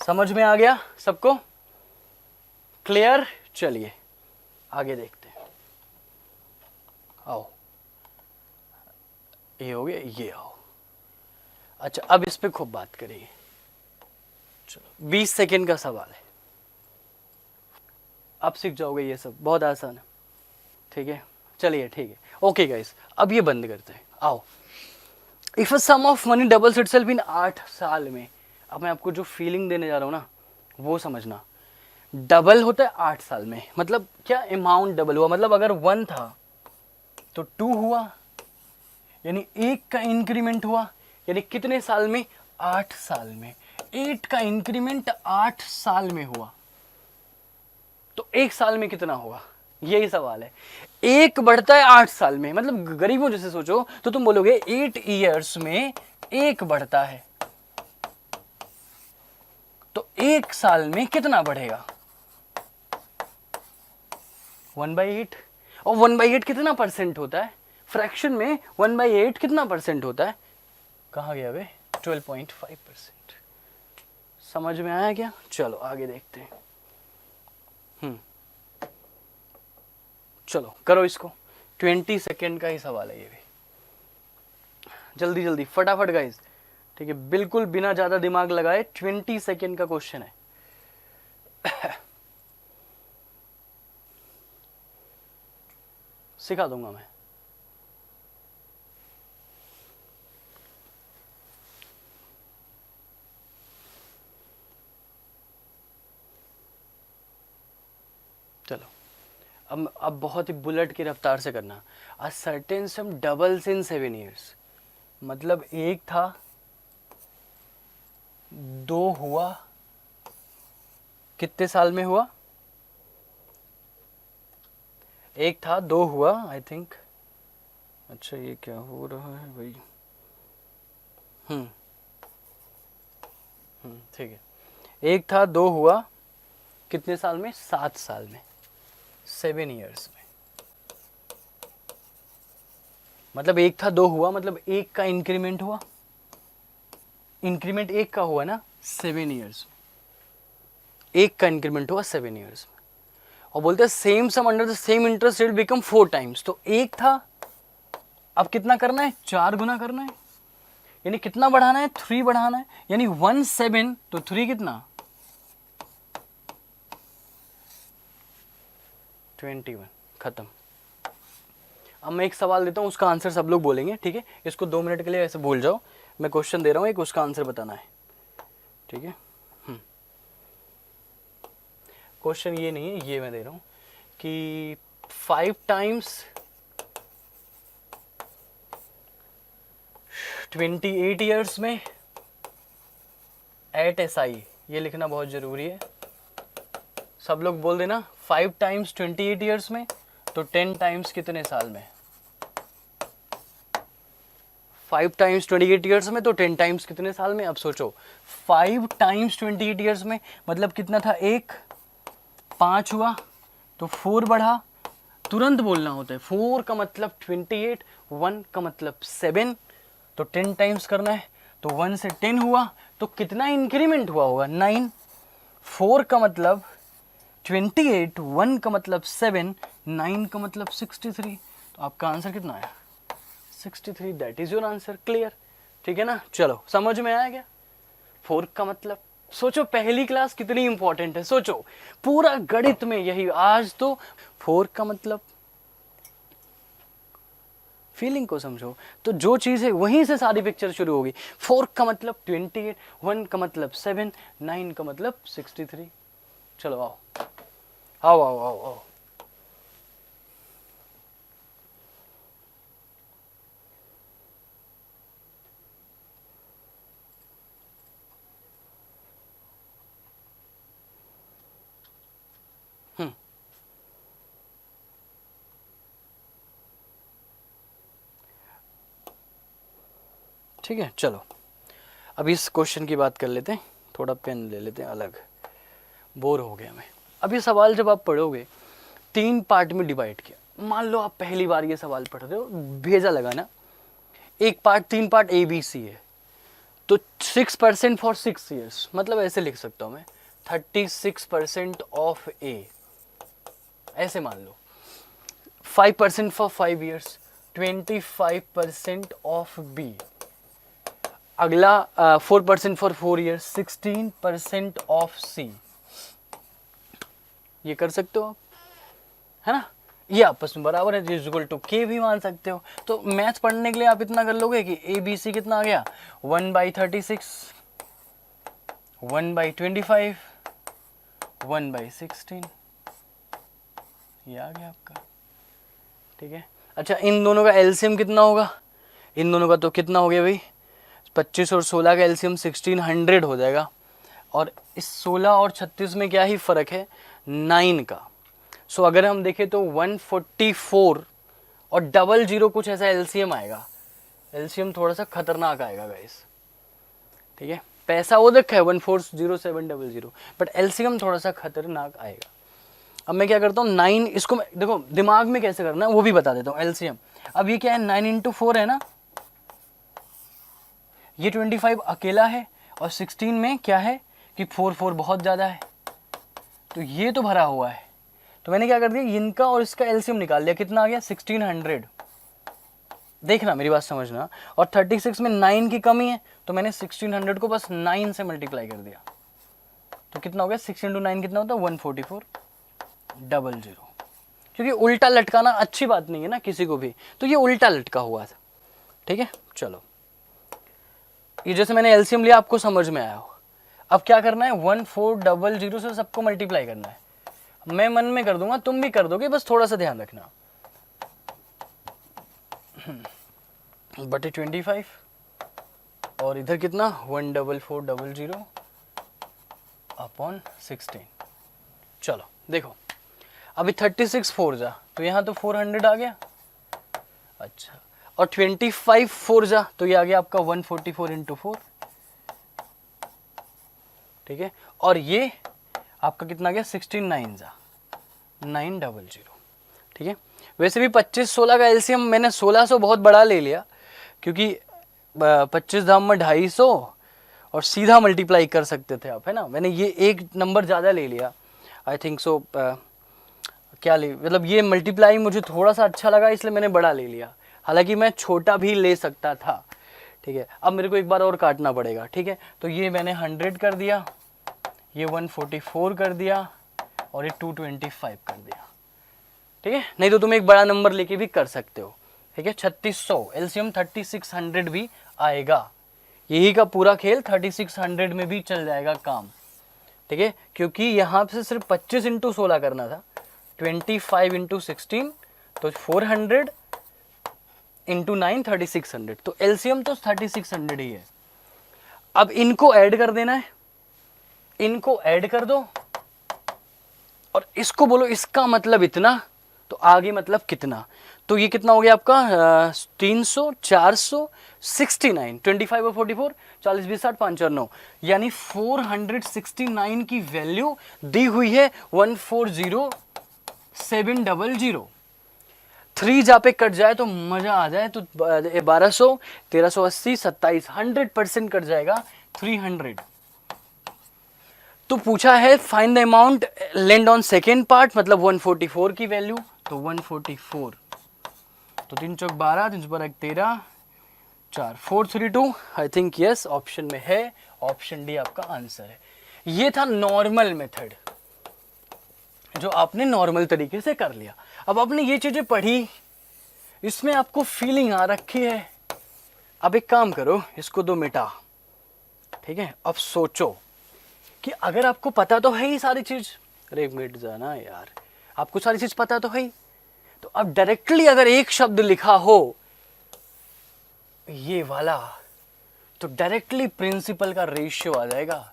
Speaker 1: समझ में आ गया सबको, क्लियर। चलिए आगे देखते हैं, आओ ये हो गया, ये आओ। अच्छा अब इस पे खूब बात करेंगे। चलो 20 सेकेंड का सवाल है, अब सीख जाओगे ये सब, बहुत आसान है, ठीक है। चलिए ठीक है, ओके गाइस, अब ये बंद करते हैं, आओ। If a sum of money doubles itself in 8 साल में, अब मैं आपको जो फीलिंग देने जा रहा हूं ना वो समझना। डबल होता है 8 साल में, मतलब क्या अमाउंट डबल हुआ, मतलब अगर 1 था तो 2 हुआ, यानी 1 का इंक्रीमेंट हुआ, यानी कितने साल में, 8 साल में। 8 का इंक्रीमेंट 8 साल में हुआ, तो 1 साल में कितना होगा, यही सवाल है। 1 बढ़ता है 8 साल में, मतलब गरीबों जैसे सोचो तो तुम बोलोगे 8 ईयर्स में 1 बढ़ता है, तो 1 साल में कितना बढ़ेगा, 1/8। और 1/8 कितना परसेंट होता है, फ्रैक्शन में 1/8 कितना परसेंट होता है, कहाँ गया वे, 12.5%। समझ में आया क्या, चलो आगे देखते हैं। चलो करो इसको, 20 सेकेंड का ही सवाल है ये भी, जल्दी जल्दी फटाफट गाइस, ठीक है, बिल्कुल बिना ज्यादा दिमाग लगाए, 20 सेकेंड का क्वेश्चन है। सिखा दूंगा मैं। चलो अब बहुत ही बुलेट की रफ्तार से करना। A certain some doubles in 7 years, मतलब 1 था 2 हुआ, कितने साल में हुआ, 1 था 2 हुआ आई थिंक। अच्छा ये क्या हो रहा है भाई, ठीक है। 1 था 2 हुआ, कितने साल में, 7 साल में, 7 ईयर्स में। मतलब 1 था 2 हुआ, मतलब 1 का इंक्रीमेंट हुआ, इंक्रीमेंट 1 का हुआ ना 7 ईयर्स में, 1 का इंक्रीमेंट हुआ 7 ईयर्स में। और बोलते हैं same sum under the same interest rate become 4 times, तो 1 था, अब कितना करना है, 4 गुना करना है, यानी कितना बढ़ाना है, 3 बढ़ाना है, यानी 17, तो 3 कितना 21, खत्म। अब मैं एक सवाल देता हूँ, उसका आंसर सब लोग बोलेंगे, ठीक है। इसको 2 मिनट के लिए ऐसे भूल जाओ, मैं क्वेश्चन दे रहा हूँ एक, उसका आंसर बताना है, ठीक है। क्वेश्चन ये नहीं है, ये मैं दे रहा हूँ कि 5 टाइम्स 28 ईयर्स में एट SI, ये लिखना बहुत ज़रूरी है। सब लोग बोल देना 5 टाइम्स 28 ईयर्स में, तो 10 टाइम्स कितने साल में? 5 टाइम्स 28 ईयर्स में तो 10 टाइम्स कितने साल में? अब सोचो 5 टाइम्स 28 ईयर्स में मतलब कितना था? 1, 5 हुआ तो 4 बढ़ा, तुरंत बोलना होता है। 4 का मतलब 28, 1 का मतलब 7, तो 10 टाइम्स करना है। तो 1 से 10 हुआ तो कितना इंक्रीमेंट हुआ होगा? 9। 4 का मतलब 28, 1 का मतलब 7, 9 का मतलब 63। तो आपका आंसर कितना आया? 63। That is your answer. Clear? ठीक है ना? चलो, समझ में आया क्या? 4 का मतलब सोचो, पहली क्लास कितनी इंपॉर्टेंट है। सोचो, पूरा गणित में यही। आज तो 4 का मतलब, फीलिंग को समझो, तो जो चीज है वहीं से सारी पिक्चर शुरू होगी। 4 का मतलब 28, 1 का मतलब 7, 9 का मतलब 63। चलो आओ आओ आओ आओ आओ। ठीक है, चलो अब इस क्वेश्चन की बात कर लेते हैं। थोड़ा पेन ले लेते हैं अलग, बोर हो गया मैं। अब ये सवाल जब आप पढ़ोगे, 3 पार्ट में डिवाइड किया। मान लो आप पहली बार ये सवाल पढ़ रहे हो, भेजा लगा ना, एक पार्ट 3 पार्ट ABC है, तो 6% फॉर 6 ईयर्स, मतलब ऐसे लिख सकता हूँ मैं 36% ऑफ A, ऐसे मान लो। 5% फॉर 5 ईयर्स, 25% ऑफ B। अगला 4% फॉर 4 ईयर्स, 16% ऑफ C। ये कर सकते हो आप, है ना? ये आपस में बराबर है, इक्वल टू K भी मान सकते हो। तो मैथ पढ़ने के लिए आप इतना कर लोगे कि ABC कितना आ गया? 1/36, 1/25, 1/16, ये आ गया आपका। ठीक है, अच्छा इन दोनों का एलसीएम कितना होगा? इन दोनों का तो कितना हो गया भाई? 25 और 16 का एलसीएम 1600 हो जाएगा। और इस 16 और 36 में क्या ही फ़र्क है? 9 का। सो अगर हम देखें तो 144 और 00 कुछ ऐसा एलसीएम आएगा। एलसीएम थोड़ा सा खतरनाक आएगा गाइस। ठीक है, पैसा वो देखा है 1407000, बट एलसीएम थोड़ा सा खतरनाक आएगा। अब मैं क्या करता हूँ, 9 इसको देखो दिमाग में कैसे करना है वो भी बता देता हूँ। एलसीएम अब ये क्या है? 9 × 4 है ना, ये 25 अकेला है, और 16 में क्या है कि 4 बहुत ज़्यादा है, तो ये तो भरा हुआ है। तो मैंने क्या कर दिया, इनका और इसका एलसीएम निकाल लिया। कितना आ गया? 1600। देखना, मेरी बात समझना। और 36 में 9 की कमी है, तो मैंने 1600 को बस 9 से मल्टीप्लाई कर दिया। तो कितना हो गया? 6 × 9 कितना होता है? 144,000। क्योंकि उल्टा लटकाना अच्छी बात नहीं है ना किसी को भी, तो ये उल्टा लटका हुआ था। ठीक है, चलो ये जैसे मैंने एलसीएम लिया, आपको समझ में आया हो। अब क्या करना है? 1400 से सबको मल्टीप्लाई करना है। मैं मन में कर दूंगा, तुम भी कर दोगे, बस थोड़ा सा ध्यान रखना। बटे 25, और इधर कितना? 14400 अपॉन 16। चलो देखो, अभी 36 4 जा, तो यहाँ तो 400 आ गया। अच्छा, और 25 4 जा, तो ये आ गया आपका 144 × 4। ठीक है, और ये आपका कितना आ गया? 16 9 जा 900। ठीक है, वैसे भी 25 16 का एलसीएम मैंने 1600 बहुत बड़ा ले लिया, क्योंकि 25 धाम में 250 और सीधा मल्टीप्लाई कर सकते थे आप, है ना। मैंने ये एक नंबर ज़्यादा ले लिया, आई थिंक सो। क्या ले, मतलब ये मल्टीप्लाई मुझे थोड़ा सा अच्छा लगा, इसलिए मैंने बड़ा ले लिया। हालांकि मैं छोटा भी ले सकता था। ठीक है, अब मेरे को एक बार और काटना पड़ेगा। ठीक है, तो ये मैंने 100 कर दिया, ये 144 कर दिया, और ये 225 कर दिया। ठीक है, नहीं तो तुम एक बड़ा नंबर लेके भी कर सकते हो। ठीक है, 3600 एलसीएम 3600 भी आएगा। यही का पूरा खेल 3600 में भी चल जाएगा काम। ठीक है, क्योंकि यहाँ से सिर्फ 25 × 16 करना था, 25 × 16, तो 400 इंटू 9 3600, तो एलसीएम तो 3600 ही है। अब इनको ऐड कर देना है, इनको ऐड कर दो और इसको बोलो इसका मतलब इतना, तो आगे मतलब कितना, तो ये कितना हो गया आपका 300 400 69 25 और 44 40 20 60 5 और 9, यानी 469 की वैल्यू दी हुई है 140700। 3 जहाँ पे कट जाए तो मजा आ जाए, तो 1200 1380 27 100% कट जाएगा 300। तो पूछा है find the amount lend on second part, मतलब 144 की वैल्यू, तो 144, तो 3 चौक 12 3 पर 13 4 432, आई थिंक यस ऑप्शन में है, ऑप्शन डी आपका आंसर है। ये था नॉर्मल मेथड, जो आपने नॉर्मल तरीके से कर लिया। अब आपने ये चीजें पढ़ी, इसमें आपको फीलिंग आ रखी है, अब एक काम करो, इसको दो मिटा, ठीक है। अब सोचो कि अगर आपको पता तो है ही सारी चीज, अरे मिट जाना यार, आपको सारी चीज पता तो है ही, तो अब डायरेक्टली अगर एक शब्द लिखा हो ये वाला, तो डायरेक्टली प्रिंसिपल का रेशियो आ जाएगा।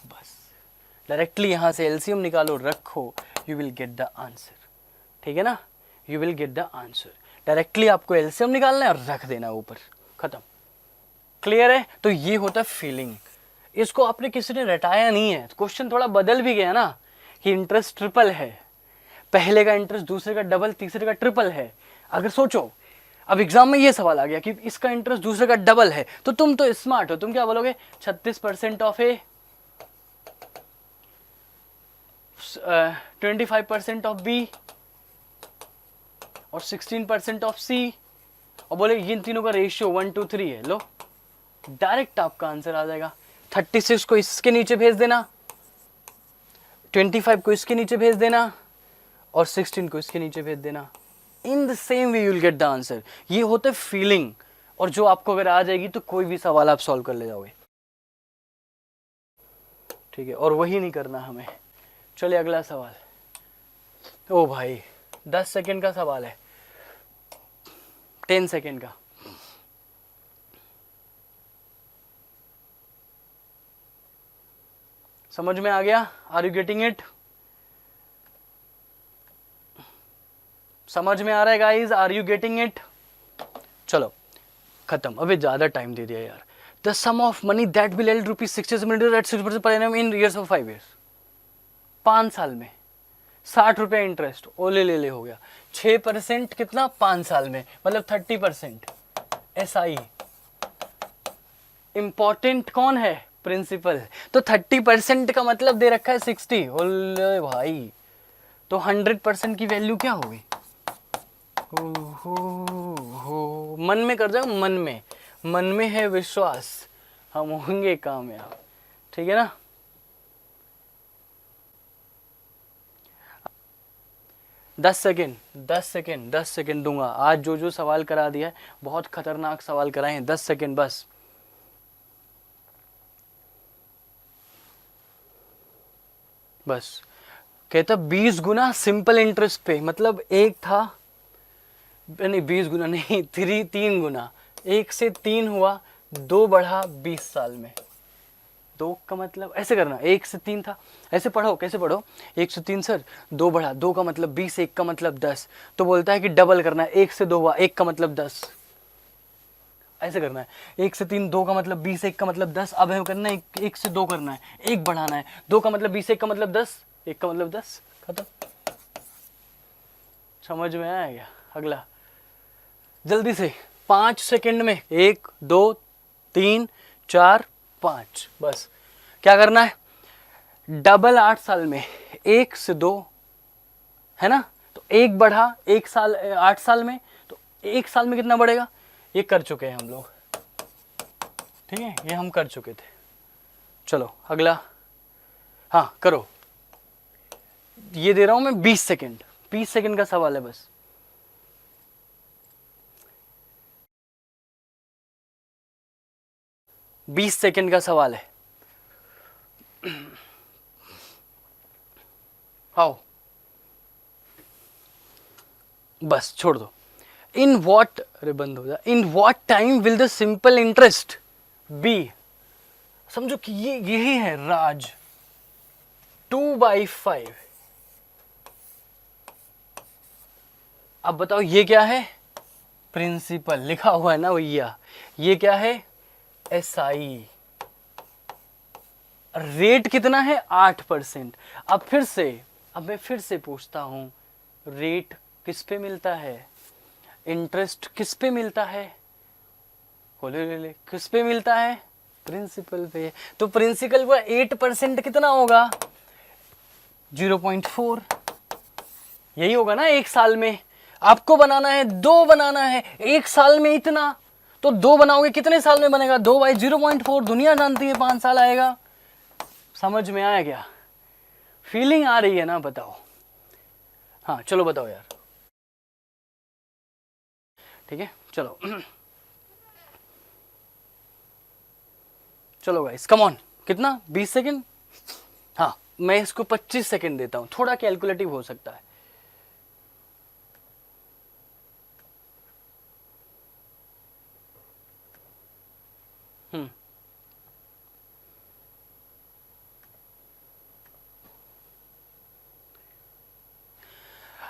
Speaker 1: बस डायरेक्टली यहां से एलसीएम निकालो, रखो, you will get the answer, ठीक है ना, you will get the answer. Directly आपको एलसीएम निकालना है और रख देना ऊपर, खत्म। क्लियर है? तो ये होता है फीलिंग। इसको आपने किसी ने रटाया नहीं है, क्वेश्चन थोड़ा बदल भी गया ना, कि इंटरेस्ट ट्रिपल है, पहले का इंटरेस्ट दूसरे का डबल तीसरे का ट्रिपल है। अगर सोचो अब एग्जाम में ये सवाल आ गया कि इसका इंटरेस्ट दूसरे का डबल है, तो तुम तो स्मार्ट हो, तुम क्या बोलोगे 36% ऑफ ए, 25% ऑफ बी और 16% ऑफ सी, और बोले इन तीनों का रेशियो 1 to 3 है। लो डायरेक्ट आपका आंसर आ जाएगा। 36 को इसके नीचे भेज देना, 25 को इसके नीचे भेज देना और 16 को इसके नीचे भेज देना। In the same way you will get the answer. ये होता है फीलिंग, और जो आपको अगर आ जाएगी तो कोई भी सवाल आप सॉल्व कर ले जाओगे, ठीक है। और वही नहीं करना हमें। चलिए अगला सवाल। ओ भाई 10 सेकेंड का सवाल है, 10 सेकेंड का। समझ में आ गया? Are you getting it? समझ में आ रहा है guys? Are you getting it? चलो खत्म, अभी ज्यादा टाइम दे दिया यार। The sum of money that will yield ₹60 at 6% per annum in years of 5 years, 5 साल में 60 रुपए इंटरेस्ट, ओले ले हो गया। 6% कितना 5 साल में, मतलब 30%। SI इंपॉर्टेंट कौन है? प्रिंसिपल। तो 30% का मतलब दे रखा है 60। ओले भाई, तो 100% की वैल्यू क्या होगी? हो मन में कर जाओ, मन में है विश्वास, हम होंगे कामयाब, ठीक है ना। दस सेकेंड दूंगा। आज जो सवाल करा दिया है, बहुत खतरनाक सवाल कराए हैं। 10 सेकेंड बस। कहता 20 गुना सिंपल इंटरेस्ट पे, मतलब एक था, नहीं 20 गुना नहीं, 3 गुना, 1 से 3 हुआ, 2 बढ़ा 20 साल में। 2 का मतलब ऐसे करना, 1 से 3 था, ऐसे पढ़ो, कैसे पढ़ो, 1 से 3 सर, 2 बढ़ा, 2 का मतलब 20, 1 का मतलब 10, तो बोलता है कि डबल करना है, 1 से 2 हुआ, 1 का मतलब 10, ऐसे करना है। 1 से 3, 2 का मतलब 20, 1 का मतलब 10। अब हमें करना है 1 से 2 करना है, 1 बढ़ाना है, 2 का मतलब 20, 1 का मतलब 10, 1 का मतलब 10, खत्म। समझ में आया क्या? अगला जल्दी से 5 सेकेंड में, 1 2 3 4 5, बस। क्या करना है? डबल 8 साल में, 1 से 2 है ना, तो 1 बढ़ा 1 साल 8 साल में, तो 1 साल में कितना बढ़ेगा? ये कर चुके हैं हम लोग, ठीक है, ये हम कर चुके थे। चलो अगला, हाँ करो। ये दे रहा हूं मैं 20 सेकेंड, 20 सेकेंड का सवाल है बस। बीस सेकेंड का सवाल है। हाउ, बस छोड़ दो। इन वॉट, अरे बंद हो जा, in what time will the simple interest be, समझो कि ये यही है राज, 2/5। अब बताओ ये क्या है, प्रिंसिपल लिखा हुआ है ना भैया, ये क्या है, SI। रेट कितना है, 8%। अब मैं फिर से पूछता हूं, रेट किस पे मिलता है, इंटरेस्ट किस पे मिलता है, ले किस पे मिलता है, प्रिंसिपल पे। तो प्रिंसिपल का 8% कितना होगा, 0.4। यही होगा ना एक साल में। आपको बनाना है 2 बनाना है, एक साल में इतना, तो 2 बनाओगे कितने साल में बनेगा, 2/0.4, दुनिया जानती है 5 साल आएगा। समझ में आया क्या, फीलिंग आ रही है ना, बताओ। हाँ चलो बताओ यार, ठीक है चलो। चलो गाइस कम ऑन, कितना, 20 सेकेंड। हाँ मैं इसको 25 सेकेंड देता हूं, थोड़ा कैलकुलेटिव हो सकता है।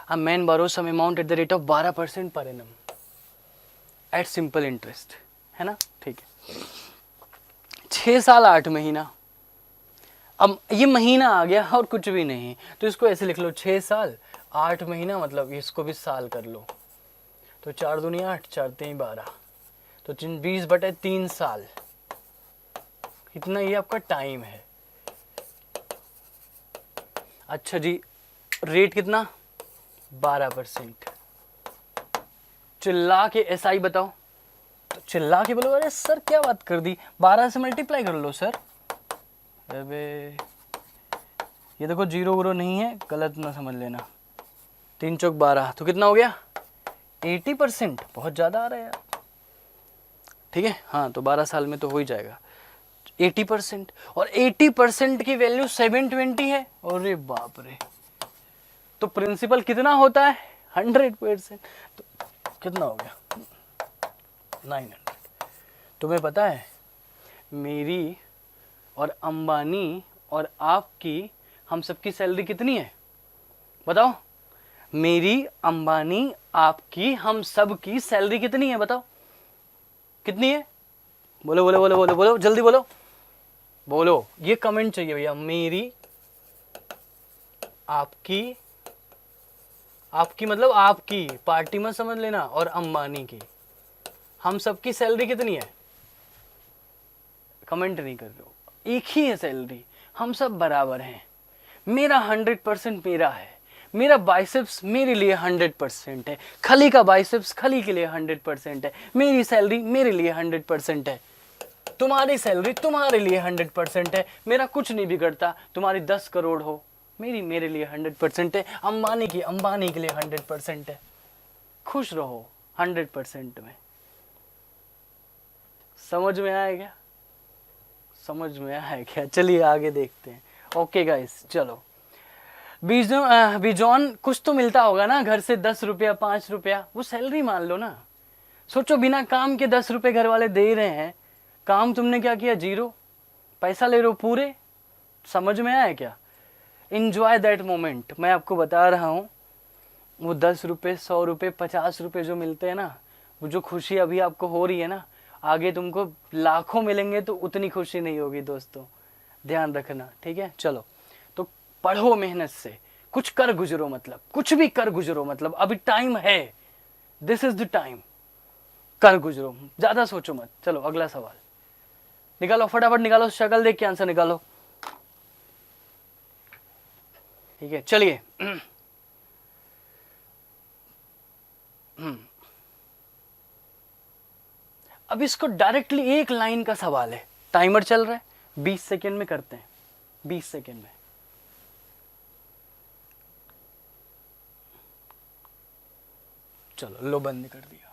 Speaker 1: A man borrows some amount at the rate of 12% per annum at simple interest, है ना, ठीक है। 6 साल 8 महीना, अब ये महीना आ गया और कुछ भी नहीं, तो इसको ऐसे लिख लो, 6 साल 8 महीना, मतलब इसको भी साल कर लो, तो 4 दूनी 8, 4 3 12, तो 20/3 साल, इतना ये आपका टाइम है। अच्छा जी, रेट कितना, 12%। चिल्ला के SI बताओ, तो चिल्ला के बोलो, अरे सर क्या बात कर दी, 12 से मल्टीप्लाई कर लो सर। अबे ये देखो 0 0 नहीं है, गलत ना समझ लेना, 3 चौक 12, तो कितना हो गया, 80%। बहुत ज़्यादा आ रहा है यार, ठीक है। हाँ तो 12 साल में तो हो ही जाएगा 80%, और 80% की वैल्यू 720 है, अरे बाप रे। तो प्रिंसिपल कितना होता है, 100%, तो कितना हो गया, 900। तुम्हें पता है मेरी और अंबानी और आपकी, हम सबकी सैलरी कितनी है, बताओ। मेरी, अंबानी, आपकी, हम सब की सैलरी कितनी है, बताओ कितनी है, बोलो बोलो बोलो बोलो बोलो, जल्दी बोलो बोलो, ये कमेंट चाहिए भैया। मेरी, आपकी, आपकी मतलब आपकी पार्टी में समझ लेना, और अंबानी की, हम सबकी सैलरी कितनी है, कमेंट नहीं कर रहे हो, एक ही है सैलरी, हम सब बराबर हैं। मेरा 100% मेरा है, मेरा बाइसेप्स मेरे लिए 100% है, खली का बाइसेप्स खली के लिए 100% है, मेरी सैलरी मेरे लिए 100% है, तुम्हारी सैलरी तुम्हारे लिए 100% है। मेरा कुछ नहीं बिगड़ता, तुम्हारी 10 करोड़ हो, मेरी मेरे लिए 100% है, अंबानी की अंबानी के लिए 100% है। खुश रहो 100% में। समझ में आया क्या, समझ में आया क्या, चलिए आगे देखते हैं। ओके गाइस चलो, बीजॉन कुछ तो मिलता होगा ना घर से, 10 रुपया 5 रुपया, वो सैलरी मान लो ना। सोचो बिना काम के 10 रुपये घर वाले दे रहे हैं, काम तुमने क्या किया, 0, पैसा ले रहे हो पूरे। समझ में आया क्या, इंजॉय दैट मोमेंट। मैं आपको बता रहा हूँ, वो 10 रुपये 100 रुपये 50 रुपये जो मिलते हैं ना, वो जो खुशी अभी आपको हो रही है ना, आगे तुमको लाखों मिलेंगे तो उतनी खुशी नहीं होगी दोस्तों, ध्यान रखना, ठीक है। चलो तो पढ़ो मेहनत से, कुछ कर गुजरो, मतलब कुछ भी कर गुजरो, मतलब अभी टाइम है, दिस इज द टाइम, कर गुजरो, ज्यादा सोचो मत। चलो अगला सवाल निकालो, फटाफट निकालो, शक्ल देख के आंसर निकालो, ठीक है। चलिए अब इसको डायरेक्टली एक लाइन का सवाल है, टाइमर चल रहा है, 20 सेकेंड में करते हैं, 20 सेकेंड में। चलो लो बंद कर दिया,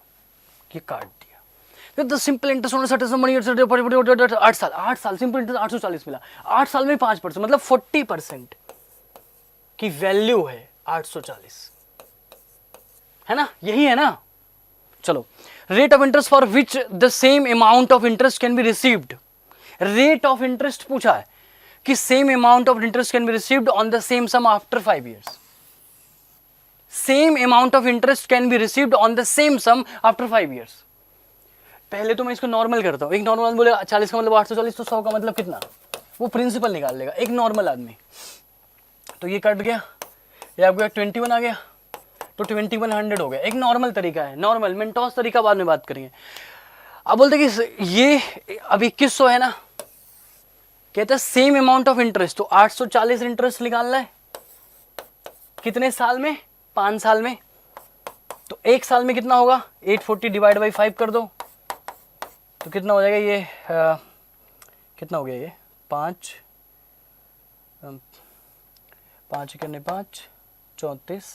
Speaker 1: ये काट दिया। तो simple interest on certain money 8 साल, 8 साल सिंपल इंटरेस्ट 840 मिला, 8 साल में 5%, मतलब 40%। की वैल्यू है 840, है ना, यही है ना। चलो, rate of interest for which the same amount of interest can be received, rate of interest पूछा है कि same amount of interest can be received on the same sum after 5 years, same amount of interest can be received on the same sum after 5 years। पहले तो मैं इसको normal करता हूं, एक नॉर्मल बोले 40 का मतलब 840, तो 100 का मतलब कितना, वो प्रिंसिपल निकाल लेगा एक नॉर्मल आदमी। तो ये कट गया, ये आपको 21 आ गया, तो 2100 हो गया। एक नॉर्मल तरीका है, नॉर्मल मिनटॉस तरीका बाद में बात करेंगे। अब बोलते कि ये अब 2100 है ना, कहते हैं सेम अमाउंट ऑफ इंटरेस्ट, तो 840 इंटरेस्ट निकालना है कितने साल में, 5 साल में। तो एक साल में कितना होगा, 840 डिवाइड बाई 5 कर दो, तो कितना हो जाएगा ये कितना हो गया ये 5 करने 5 34,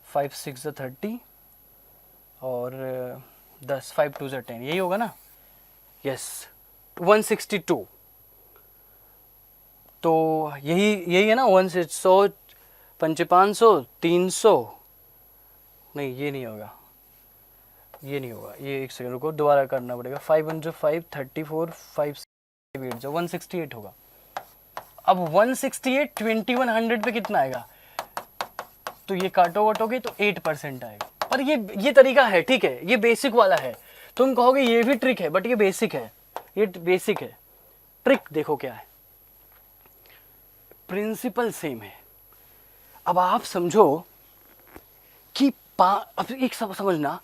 Speaker 1: 5 6 30 और 10, 5 2 10, यही होगा ना, यस 162। तो यही है ना, 100 500 300, नहीं ये नहीं होगा, ये नहीं होगा, ये एक सेकंड रुको, दोबारा करना पड़ेगा। 5 5 34 5 8 जो 168 होगा। अब 168 2100 पे कितना आएगा, तो ये काटो वटोगे तो 8% आएगा। पर ये तरीका है, ठीक है, ये बेसिक वाला है। तुम कहोगे ये भी ट्रिक है, बट ये बेसिक है, ये बेसिक है। ट्रिक देखो क्या है, प्रिंसिपल सेम है। अब आप समझो कि अब एक समझना,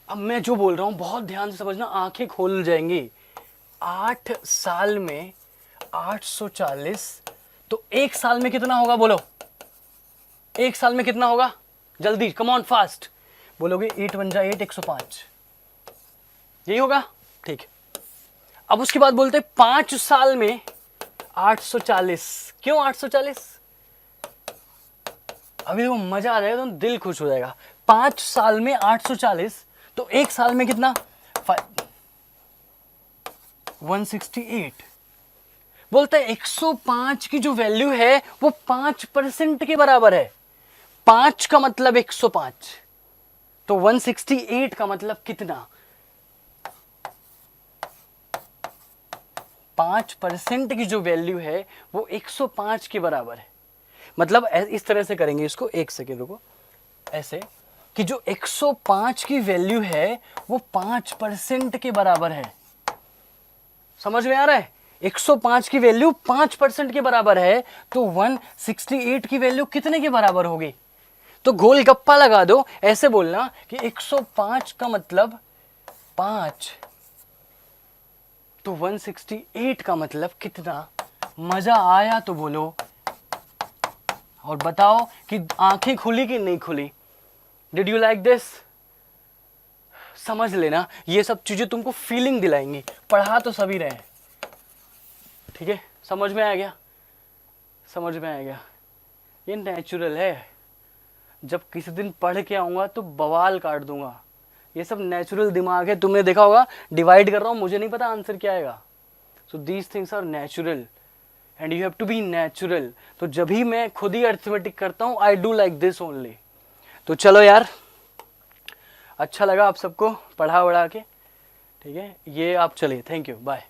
Speaker 1: अब मैं जो बोल रहा हूं बहुत ध्यान से समझना, आंखें खोल जाएंगी। 8 साल में 840, तो एक साल में कितना होगा बोलो, एक साल में कितना होगा, जल्दी कम ऑन फास्ट बोलोगे, 8 1 जा 8 105, यही होगा, ठीक। अब उसके बाद बोलते 5 साल में 840, क्यों 840, अभी देखो मजा आ जाएगा, तो दिल खुश हो जाएगा। 5 साल में 840, तो एक साल में कितना 168। बोलते हैं 105 की जो वैल्यू है वो 5% के बराबर है। 5 का मतलब 105, तो 168 का मतलब कितना, 5% की जो वैल्यू है वो 105 के बराबर है। मतलब इस तरह से करेंगे इसको, एक सेकेंड रुको, ऐसे कि जो 105 की वैल्यू है वो 5% के बराबर है। समझ में आ रहा है, 105 की वैल्यू 5% के बराबर है, तो 168 की वैल्यू कितने के बराबर होगी। तो गोलगप्पा लगा दो, ऐसे बोलना कि 105 का मतलब 5, तो 168 का मतलब कितना। मजा आया तो बोलो, और बताओ कि आंखें खुली कि नहीं खुली। Did you like this. समझ लेना, ये सब चीजें तुमको फीलिंग दिलाएंगी, पढ़ा तो सभी रहे, ठीक है, समझ में आ गया, समझ में आ गया। ये नेचुरल है, जब किसी दिन पढ़ के आऊंगा तो बवाल काट दूंगा। ये सब नेचुरल दिमाग है, तुमने देखा होगा डिवाइड कर रहा हूं, मुझे नहीं पता आंसर क्या आएगा। So these things are natural and you have to be natural. तो जब भी मैं खुद ही अर्थमेटिक करता हूं, I do like this only. तो चलो यार, अच्छा लगा आप सबको पढ़ा वढ़ा के, ठीक है, ये आप चलिए, थैंक यू, बाय।